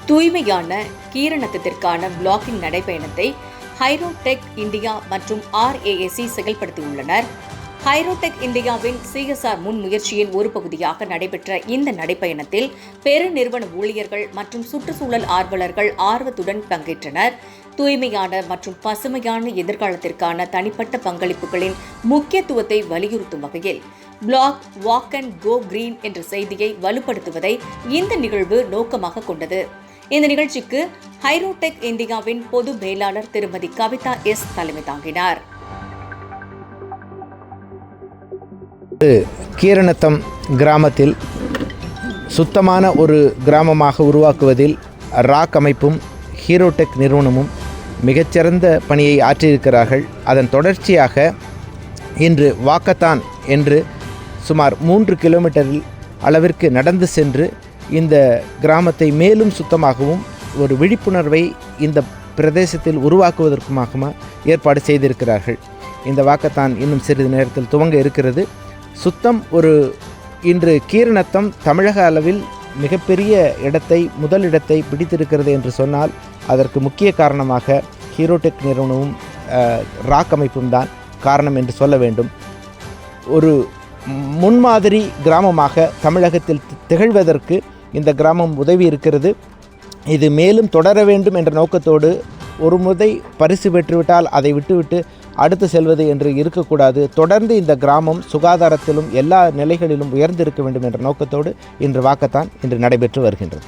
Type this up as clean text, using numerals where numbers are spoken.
தூய்மையான கீரணத்தத்திற்கான blocking நடைபயணத்தை ஹைரோடெக் India மற்றும் RASC செயல்படுத்தியுள்ளனர். ஹைரோடெக் இந்தியாவின் CSR முன்முயற்சியின் ஒரு பகுதியாக நடைபெற்ற இந்த நடைபயணத்தில் பெருநிறுவன ஊழியர்கள் மற்றும் சுற்றுச்சூழல் ஆர்வலர்கள் ஆர்வத்துடன் பங்கேற்றனர். தூய்மையான மற்றும் பசுமையான எதிர்காலத்திற்கான தனிப்பட்ட பங்களிப்புகளின் முக்கியத்துவத்தை வலியுறுத்தும் வகையில் black walk and go green என்ற செய்தியை வலுப்படுத்துவதை இந்த நிகழ்வு நோக்கமாக கொண்டது. இந்த நிகழ்ச்சிக்கு ஹைரோடெக் இந்தியாவின் பொது மேலாளர் திருமதி கவிதா S தலைமை தாங்கினார். கீரணத்தம் கிராமத்தில் சுத்தமான ஒரு கிராமமாக உருவாக்குவதில் ராக் அமைப்பும் ஹீரோடெக் நிறுவனமும் மிகச்சிறந்த பணியை ஆற்றியிருக்கிறார்கள். அதன் தொடர்ச்சியாக இன்று வாக்கத்தான் என்று சுமார் 3 கிலோமீட்டரில் அளவிற்கு நடந்து சென்று இந்த கிராமத்தை மேலும் சுத்தமாகவும் ஒரு விழிப்புணர்வை இந்த பிரதேசத்தில் உருவாக்குவதற்குமாக ஏற்பாடு செய்திருக்கிறார்கள். இந்த வாக்கத்தான் இன்னும் சிறிது நேரத்தில் துவங்க இருக்கிறது. சுத்தம் இன்று கீரணத்தம் தமிழக அளவில் மிகப்பெரிய முதலிடத்தை பிடித்திருக்கிறது என்று சொன்னால் அதற்கு முக்கிய காரணமாக ஹீரோடெக் நிறுவனமும் ராக் அமைப்பும் தான் காரணம் என்று சொல்ல வேண்டும். ஒரு முன்மாதிரி கிராமமாக தமிழகத்தில் திகழ்வதற்கு இந்த கிராமம் உதவி இருக்கிறது. இது மேலும் தொடர வேண்டும் என்ற நோக்கத்தோடு ஒரு முறை பரிசு பெற்றுவிட்டால் அதை விட்டுவிட்டு அடுத்து செல்வது என்று இருக்கக்கூடாது. தொடர்ந்து இந்த கிராமம் சுகாதாரத்திலும் எல்லா நிலைகளிலும் உயர்ந்திருக்க வேண்டும் என்ற நோக்கத்தோடு இன்று வாக்கத்தான் நடைபெற்று வருகின்றது.